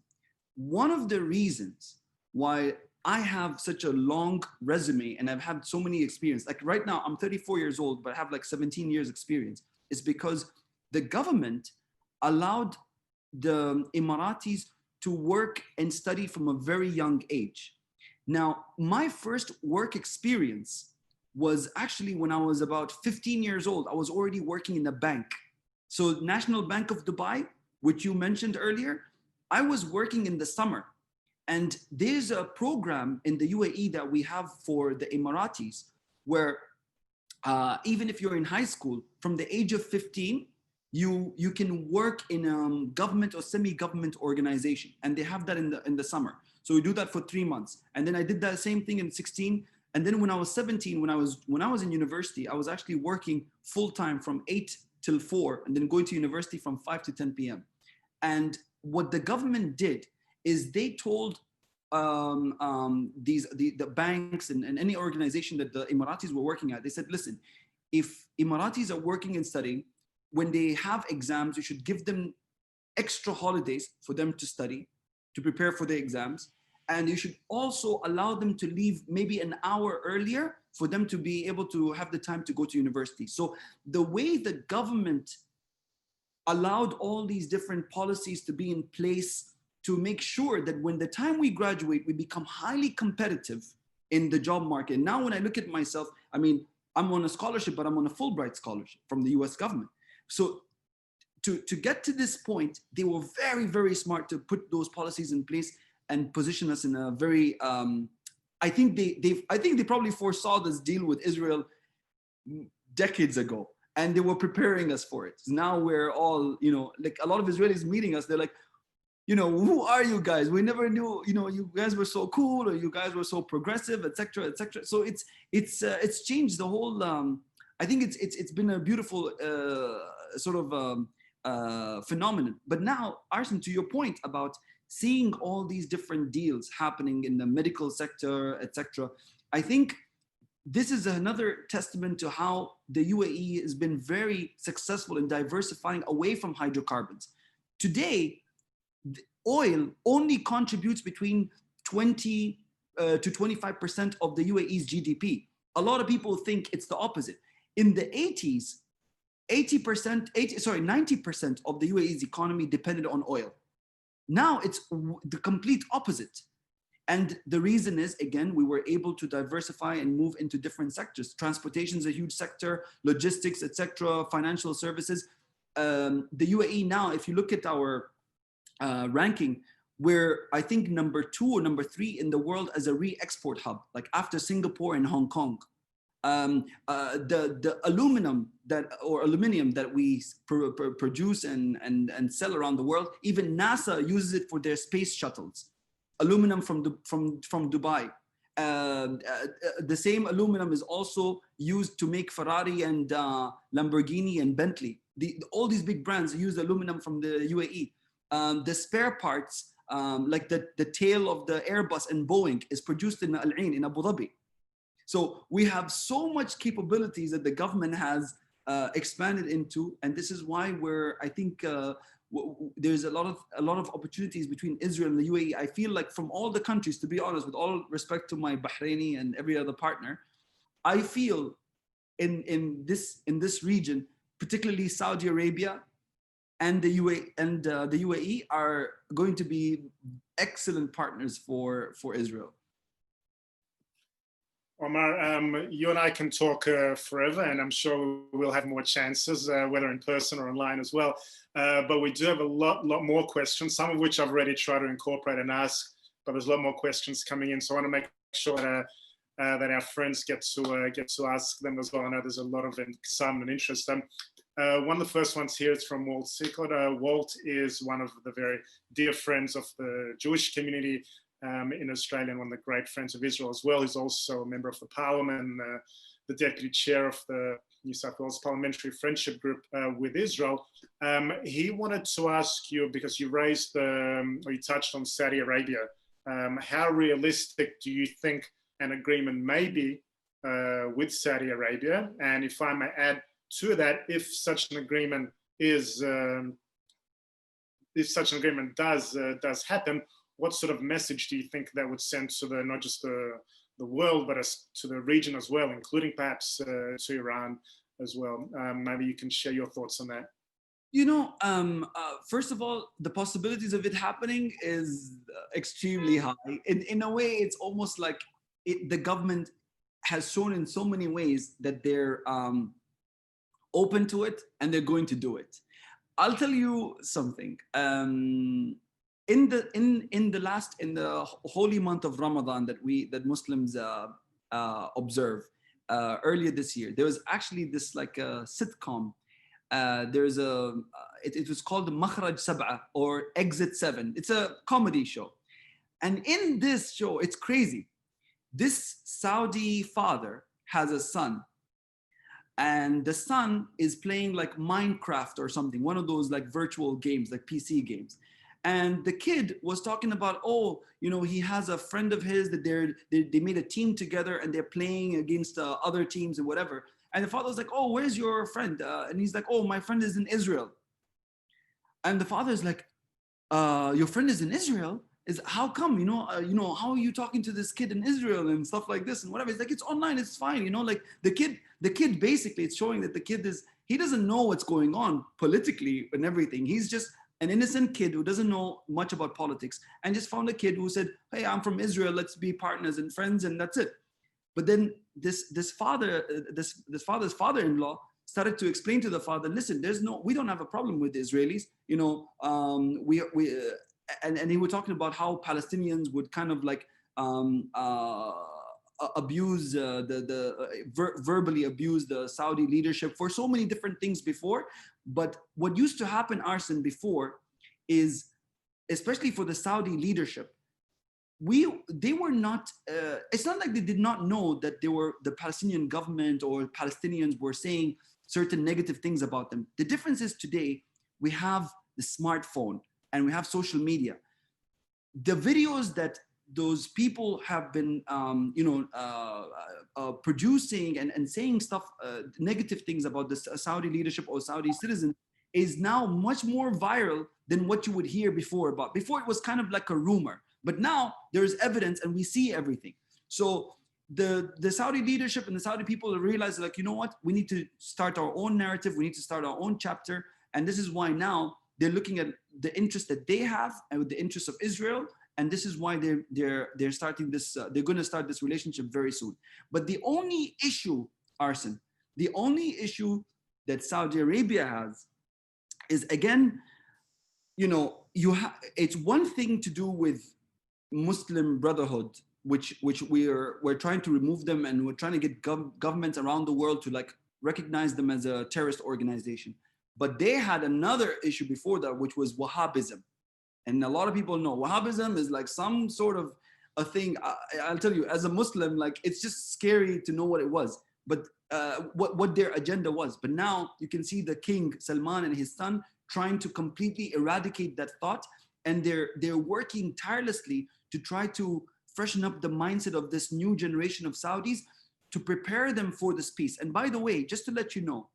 one of the reasons why I have such a long resume and I've had so many experience, like right now I'm 34 years old, but I have like 17 years experience, is because the government allowed the Emiratis to work and study from a very young age. Now, my first work experience was actually when I was about 15 years old. I was already working in a bank. So National Bank of Dubai, which you mentioned earlier, I was working in the summer. And there's a program in the UAE that we have for the Emiratis where even if you're in high school, from the age of 15, you can work in a government or semi-government organization, and they have that in the summer. So we do that for 3 months, and then I did that same thing in 16. And then when I was 17, when I was in university, I was actually working full time from 8 till 4, and then going to university from 5 to 10 p.m. And what the government did is they told the banks and any organization that the Emiratis were working at, they said, listen, if Emiratis are working and studying, when they have exams, you should give them extra holidays for them to study, to prepare for the exams. And you should also allow them to leave maybe an hour earlier for them to be able to have the time to go to university. So the way the government allowed all these different policies to be in place to make sure that when the time we graduate, we become highly competitive in the job market. Now, when I look at myself, I mean, I'm on a scholarship, but I'm on a Fulbright scholarship from the US government. So to get to this point, they were very, very smart to put those policies in place and position us in a very, I think they probably foresaw this deal with Israel decades ago, and they were preparing us for it. Now we're all, like a lot of Israelis meeting us, they're like, who are you guys? We never knew, you guys were so cool, or you guys were so progressive, etc., etc. So it's changed the whole. I think it's been a beautiful sort of phenomenon. But now, Arsen, to your point about seeing all these different deals happening in the medical sector, etc., I think this is another testament to how the UAE has been very successful in diversifying away from hydrocarbons. Today, oil only contributes between 20 to 25% of the UAE's GDP. A lot of people think it's the opposite. In the 80s, 90% of the UAE's economy depended on oil. Now it's the complete opposite. And the reason is, again, we were able to diversify and move into different sectors. Transportation is a huge sector, logistics, etc., financial services. The UAE now, if you look at our ranking, we're, I think, number 2 or number 3 in the world as a re-export hub, like after Singapore and Hong Kong. The aluminium that we produce and sell around the world, even NASA uses it for their space shuttles. Aluminum from Dubai. The same aluminum is also used to make Ferrari and Lamborghini and Bentley. All these big brands use aluminum from the UAE. The spare parts, like the tail of the Airbus and Boeing, is produced in Al Ain in Abu Dhabi. So we have so much capabilities that the government has expanded into, and this is why I think there's a lot of opportunities between Israel and the UAE. I feel like from all the countries, to be honest, with all respect to my Bahraini and every other partner, I feel in this region, particularly Saudi Arabia and the UAE are going to be excellent partners for Israel. Omar, you and I can talk forever, and I'm sure we'll have more chances, whether in person or online as well. But we do have a lot more questions, some of which I've already tried to incorporate and ask, but there's a lot more questions coming in. So I want to make sure that our friends get to ask them as well. I know there's a lot of excitement and interest. One of the first ones here is from Walt Sickert. Walt is one of the very dear friends of the Jewish community in Australia, and one of the great friends of Israel as well. He's also a member of the parliament, the deputy chair of the New South Wales Parliamentary Friendship Group with Israel. He wanted to ask you, because you raised, or you touched on Saudi Arabia, how realistic do you think an agreement may be with Saudi Arabia? And if I may add to that, if such an agreement does happen, what sort of message do you think that would send to not just the world, but to the region as well, including perhaps to Iran as well? Maybe you can share your thoughts on that. You know, first of all, the possibilities of it happening is extremely high. In a way, it's almost like the government has shown in so many ways that they're open to it and they're going to do it. I'll tell you something. In the holy month of Ramadan that Muslims observe earlier this year, there was actually this like a sitcom. There's it was called Makhraj Sab'a, or Exit 7. It's a comedy show, and in this show, it's crazy. This Saudi father has a son, and the son is playing like Minecraft or something, one of those like virtual games, like PC games. And the kid was talking about, oh, you know, he has a friend of his that they made a team together and they're playing against other teams and whatever. And the father was like, oh, where's your friend? And he's like, oh, my friend is in Israel. And the father is like, your friend is in Israel? How come? How are you talking to this kid in Israel and stuff like this and whatever? It's like, it's online, it's fine. You know, like the kid basically, it's showing that the kid he doesn't know what's going on politically and everything. He's just an innocent kid who doesn't know much about politics, and just found a kid who said, hey, I'm from Israel, let's be partners and friends, and that's it. But then this father's father-in-law started to explain to the father, listen, we don't have a problem with the Israelis, you know, and he was talking about how Palestinians would kind of like abuse verbally abuse the Saudi leadership for so many different things before. But what used to happen, Arsen, before is, especially for the Saudi leadership, they were not, it's not like they did not know that the Palestinian government or Palestinians were saying certain negative things about them. The difference is today we have the smartphone and we have social media. The videos that those people have been producing and saying stuff, negative things about the Saudi leadership or Saudi citizens, is now much more viral than what you would hear before. Before it was kind of like a rumor, but now there's evidence and we see everything. So the Saudi leadership and the Saudi people realize, like, you know what, we need to start our own narrative, we need to start our own chapter. And this is why now they're looking at the interest that they have and with the interest of Israel. And this is why they're starting this, they're going to start this relationship very soon. But the only issue, Arsen, the only issue that Saudi Arabia has is, again, you know, it's one thing to do with Muslim Brotherhood, which we're trying to remove them, and we're trying to get governments around the world to like recognize them as a terrorist organization. But they had another issue before that, which was Wahhabism. And a lot of people know Wahhabism is like some sort of a thing. I'll tell you, as a Muslim, like, it's just scary to know what it was, but what their agenda was. But now you can see the King Salman and his son trying to completely eradicate that thought, and they're working tirelessly to try to freshen up the mindset of this new generation of Saudis to prepare them for this peace. And by the way, just to let you know,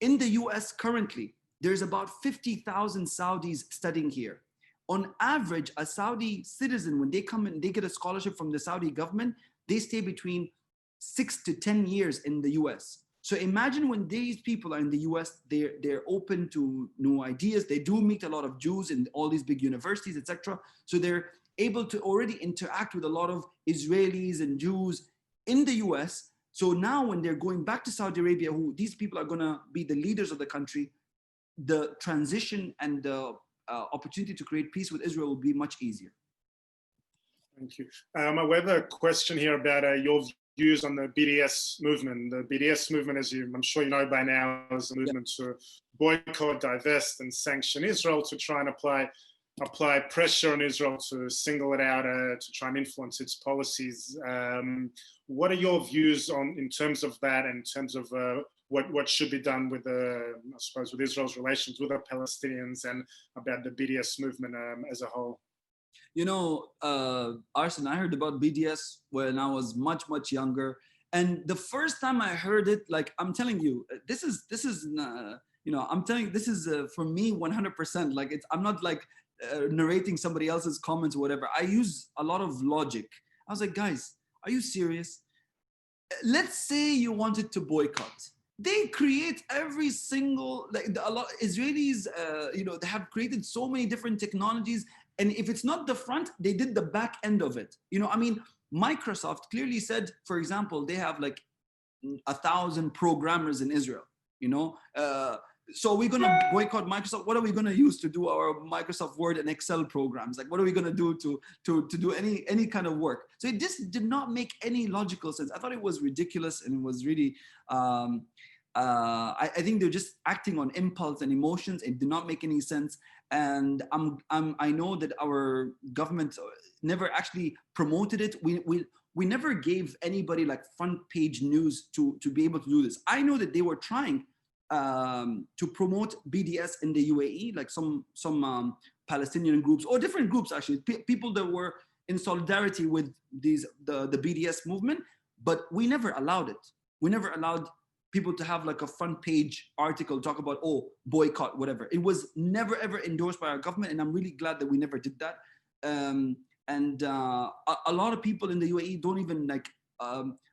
in the US currently, there's about 50,000 Saudis studying here. On average, a Saudi citizen, when they come and they get a scholarship from the Saudi government, they stay between 6 to 10 years in the US. So imagine when these people are in the US, they're open to new ideas. They do meet a lot of Jews in all these big universities, etc. So they're able to already interact with a lot of Israelis and Jews in the US. So now when they're going back to Saudi Arabia, who these people are going to be the leaders of the country, the transition and the opportunity to create peace with Israel will be much easier. Thank you. We have a question here about your views on the BDS movement. The BDS movement, as I'm sure you know by now, is a movement to boycott, divest, and sanction Israel, to try and apply pressure on Israel to single it out, to try and influence its policies. What are your views in terms of that, and in terms of what should be done with I suppose, with Israel's relations with the Palestinians, and about the BDS movement as a whole? You know, Arsen, I heard about BDS when I was much, much younger. And the first time I heard it, like, I'm telling you, this is you know, I'm telling you, this is for me 100%. Like, I'm not like narrating somebody else's comments or whatever. I use a lot of logic. I was like, guys, are you serious? Let's say you wanted to boycott. They create every single, like, a lot Israelis, you know, they have created so many different technologies. And if it's not the front, they did the back end of it. You know, I mean, Microsoft clearly said, for example, they have like 1,000 programmers in Israel, you know? So we're gonna boycott Microsoft. What are we gonna use to do our Microsoft Word and Excel programs? Like, what are we gonna do to do any kind of work? So it just did not make any logical sense. I thought it was ridiculous, and it was really, I think they're just acting on impulse and emotions. It did not make any sense. And I know that our government never actually promoted it. We never gave anybody like front page news to be able to do this. I know that they were trying to promote BDS in the UAE, like some Palestinian groups, or different groups actually, people that were in solidarity with the BDS movement, but we never allowed it. We never allowed people to have like a front page article talk about, oh, boycott, whatever. It was never ever endorsed by our government, and I'm really glad that we never did that. A lot of people in the UAE don't even like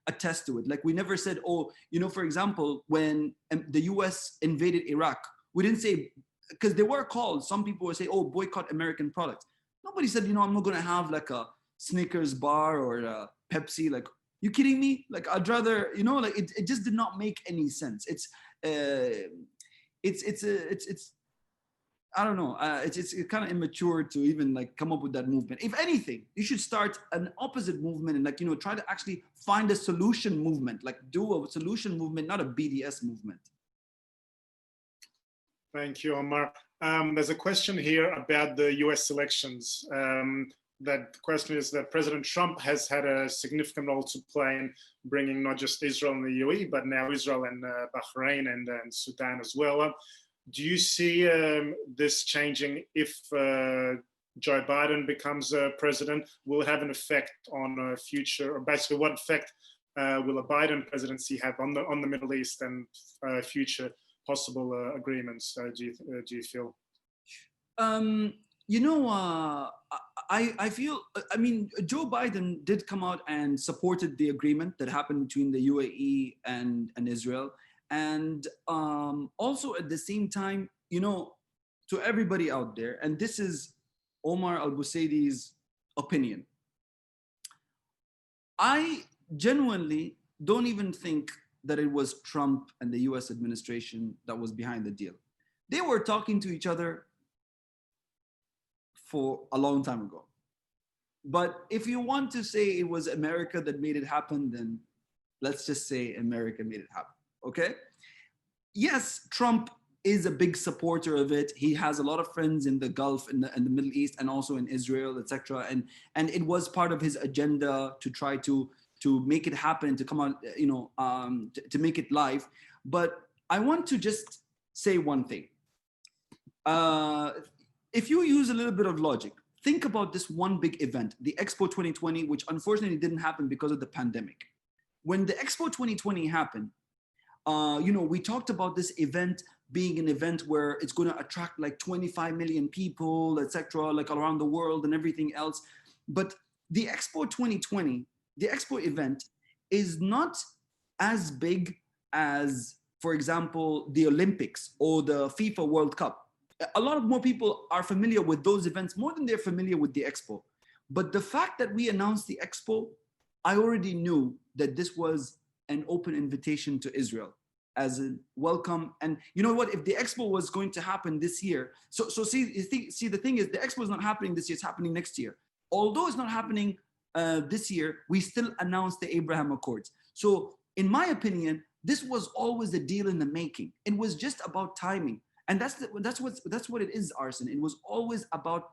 attest to it. Like, we never said, oh, you know, for example, when the US invaded Iraq, we didn't say, because there were calls, some people would say, oh, boycott American products. Nobody said, you know, I'm not going to have like a Snickers bar or a Pepsi. Like, you kidding me? Like, I'd rather, you know, like, it just did not make any sense. It's I don't know. It's kind of immature to even like come up with that movement. If anything, you should start an opposite movement and, like, you know, try to actually find a solution movement, like do a solution movement, not a BDS movement. Thank you, Omar. There's a question here about the US elections. That question is that President Trump has had a significant role to play in bringing not just Israel and the UAE, but now Israel and Bahrain and Sudan as well. Do you see this changing if Joe Biden becomes president? Will it have an effect on future, or basically what effect will a Biden presidency have on the Middle East and future possible agreements? Do you feel? You know, I feel, I mean, Joe Biden did come out and supported the agreement that happened between the UAE and Israel. And also at the same time, you know, to everybody out there, and this is Omar Al Busaidy's opinion, I genuinely don't even think that it was Trump and the US administration that was behind the deal. They were talking to each other for a long time ago. But if you want to say it was America that made it happen, then let's just say America made it happen, okay? Yes, Trump is a big supporter of it. He has a lot of friends in the Gulf, in the Middle East, and also in Israel, etc. And it was part of his agenda to try to make it happen, to come out, you know, to make it live. But I want to just say one thing. If you use a little bit of logic, think about this one big event, the Expo 2020, which unfortunately didn't happen because of the pandemic. When the Expo 2020 happened, you know, we talked about this event being an event where it's going to attract like 25 million people, etc., like around the world and everything else. But the Expo 2020, the Expo event, is not as big as, for example, the Olympics or the FIFA World Cup. A lot of more people are familiar with those events more than they're familiar with the Expo. But the fact that we announced the Expo, I already knew that this was an open invitation to Israel as a welcome. And you know what, if the expo was going to happen this year, so see the thing is, the expo is not happening this year, it's happening next year. Although it's not happening this year, we still announced the Abraham Accords. So in my opinion, this was always a deal in the making. It was just about timing. And that's what it is, Arsen. It was always about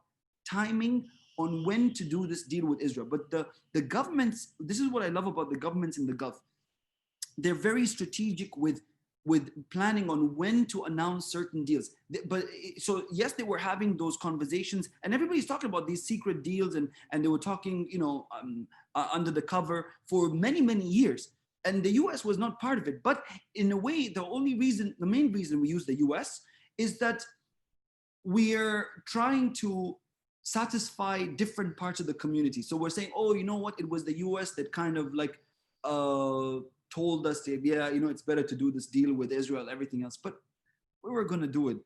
timing on when to do this deal with Israel. But the governments, this is what I love about the governments in the Gulf. They're very strategic with planning on when to announce certain deals. But so yes, they were having those conversations, and everybody's talking about these secret deals, and they were talking, under the cover for many, many years. And the US was not part of it. But in a way, the main reason we use the US is that we're trying to satisfy different parts of the community. So we're saying, oh, you know what? It was the US that kind of like told us, yeah, it's better to do this deal with Israel, everything else. But we were going to do it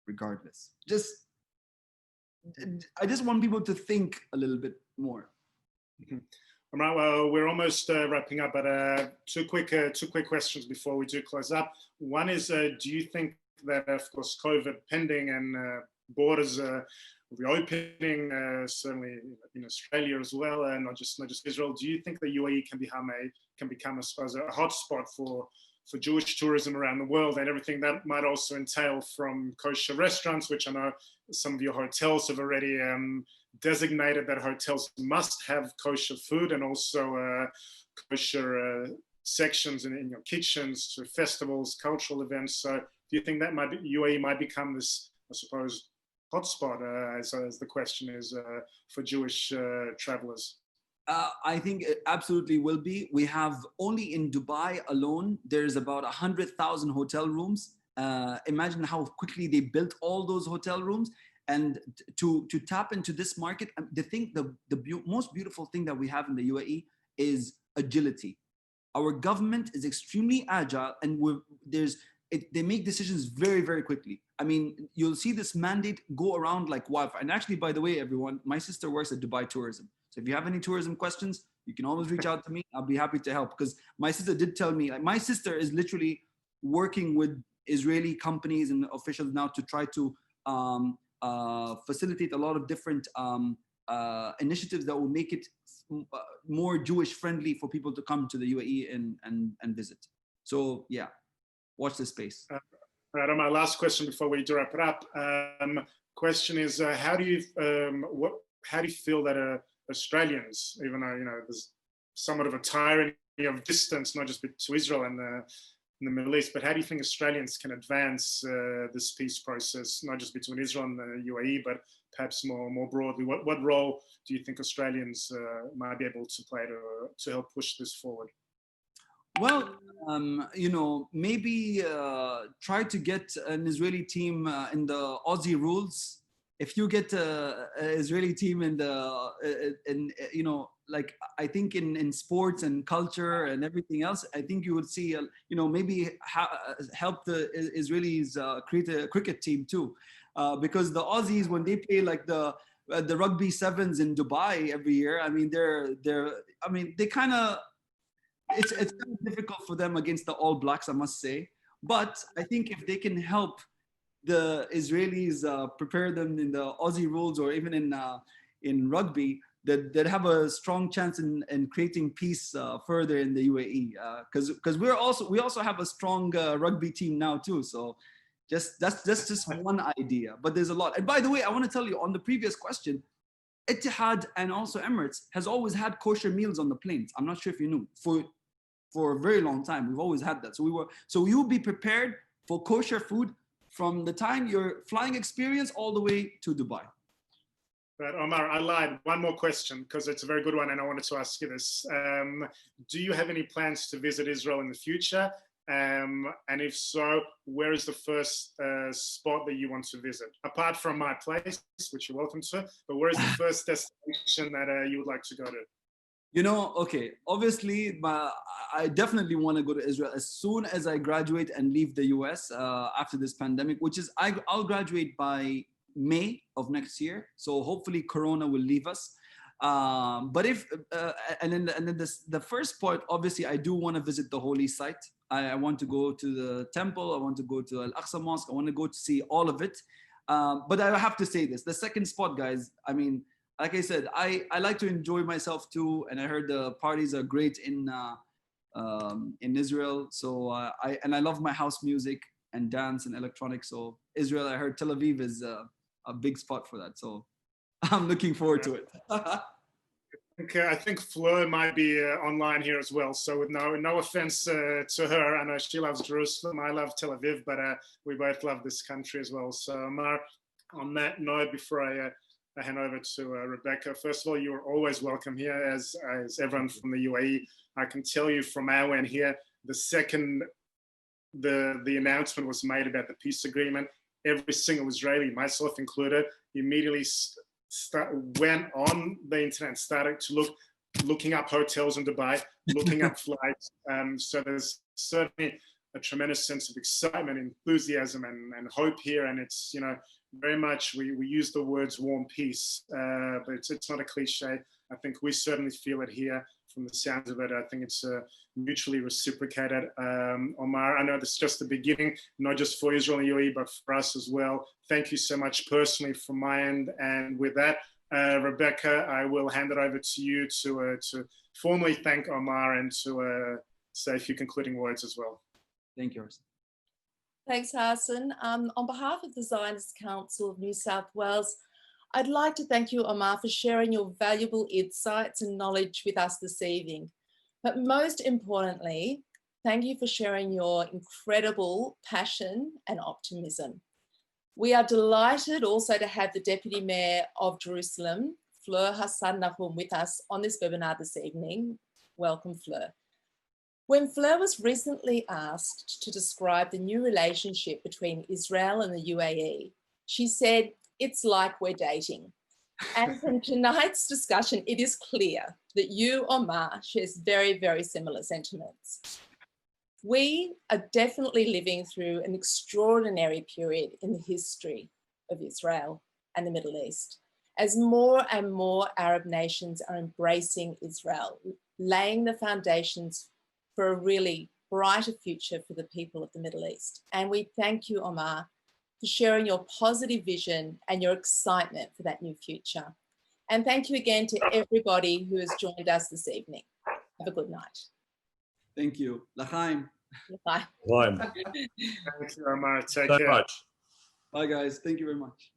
regardless. I just want people to think a little bit more. Mm-hmm. All right, well, we're almost wrapping up, but two quick questions before we do close up. One is, do you think that, of course, COVID pending and borders reopening, certainly in Australia as well, and not just Israel, do you think the UAE can become, I suppose, a hotspot for Jewish tourism around the world, and everything that might also entail, from kosher restaurants, which I know some of your hotels have already designated that hotels must have kosher food, and also kosher sections in your kitchens, to festivals, cultural events. So do you think that UAE might become this, I suppose, hotspot, as the question is, for Jewish travelers? I think it absolutely will be. We have only in Dubai alone, there's about 100,000 hotel rooms. Imagine how quickly they built all those hotel rooms. And to tap into this market, the most beautiful thing that we have in the UAE is agility. Our government is extremely agile, and they make decisions very, very quickly. I mean, you'll see this mandate go around like wildfire. And actually, by the way, everyone, my sister works at Dubai Tourism. So if you have any tourism questions, you can always reach out to me. I'll be happy to help, because my sister did tell me, like, my sister is literally working with Israeli companies and officials now to try to facilitate a lot of different initiatives that will make it more Jewish friendly for people to come to the UAE and visit. So yeah, watch this space. Right, my last question before we wrap it up. Question is, how do you feel that Australians, even though there's somewhat of a tyranny of distance, not just to Israel and in the Middle East, but how do you think Australians can advance this peace process, not just between Israel and the UAE, but perhaps more broadly? What role do you think Australians might be able to play to help push this forward? Well, maybe try to get an Israeli team in the Aussie rules. If you get an Israeli team like I think in sports and culture and everything else, I think you would see, maybe help the Israelis create a cricket team too, because the Aussies, when they play like the rugby sevens in Dubai every year, I mean they kind of, it's kind of difficult for them against the All Blacks, I must say. But I think if they can help the Israelis prepare them in the Aussie rules, or even in rugby, that have a strong chance in creating peace further in the UAE, because we also have a strong rugby team now too. So that's just one idea, but there's a lot. And by the way, I want to tell you, on the previous question, Etihad and also Emirates has always had kosher meals on the planes. I'm not sure if you knew, for a very long time we've always had that. So you will be prepared for kosher food from the time your flying experience all the way to Dubai. Right, Omar, I lied. One more question, because it's a very good one, and I wanted to ask you this. Do you have any plans to visit Israel in the future? And if so, where is the first spot that you want to visit? Apart from my place, which you're welcome to, but where is the first destination that you would like to go to? Okay, obviously, I definitely want to go to Israel as soon as I graduate and leave the US after this pandemic, which is, I'll graduate by May of next year. So hopefully Corona will leave us. But if and then the first part, obviously, I do want to visit the holy site. I want to go to the temple. I want to go to Al-Aqsa Mosque. I want to go to see all of it. But I have to say this: the second spot, guys. I mean, like I said, I like to enjoy myself too, and I heard the parties are great in Israel. So I love my house music and dance and electronics. So Israel, I heard Tel Aviv is a big spot for that. So I'm looking forward to it. I think Fleur might be online here as well. So with no offense to her, I know she loves Jerusalem. I love Tel Aviv, but we both love this country as well. So Omar, on that note, before I hand over to Rebecca, first of all, you're always welcome here, as everyone from the UAE. I can tell you from our end here, the second the announcement was made about the peace agreement, every single Israeli, myself included, immediately went on the internet, started to looking up hotels in Dubai, looking up flights. So there's certainly a tremendous sense of excitement, enthusiasm, and hope here. And it's, you know, very much we use the words warm peace, but it's not a cliche. I think we certainly feel it here from the sounds of it. I think it's mutually reciprocated. Omar, I know this is just the beginning, not just for Israel and UAE, but for us as well. Thank you so much personally from my end. And with that, Rebecca, I will hand it over to you to formally thank Omar and to say a few concluding words as well. Thank you, Arsen. Thanks, Arsen. On behalf of the Zionist Council of New South Wales, I'd like to thank you, Omar, for sharing your valuable insights and knowledge with us this evening. But most importantly, thank you for sharing your incredible passion and optimism. We are delighted also to have the Deputy Mayor of Jerusalem, Fleur Hassan Nahum, with us on this webinar this evening. Welcome, Fleur. When Fleur was recently asked to describe the new relationship between Israel and the UAE, she said, "It's like we're dating." And from tonight's discussion, it is clear that you, Omar, shares very, very similar sentiments. We are definitely living through an extraordinary period in the history of Israel and the Middle East, as more and more Arab nations are embracing Israel, laying the foundations for a really brighter future for the people of the Middle East. And we thank you, Omar, for sharing your positive vision and your excitement for that new future. And thank you again to everybody who has joined us this evening. Have a good night. Thank you. L'chaim. Bye. Bye. Thank you, Omar. Take So care. much. Bye, guys. Thank you very much.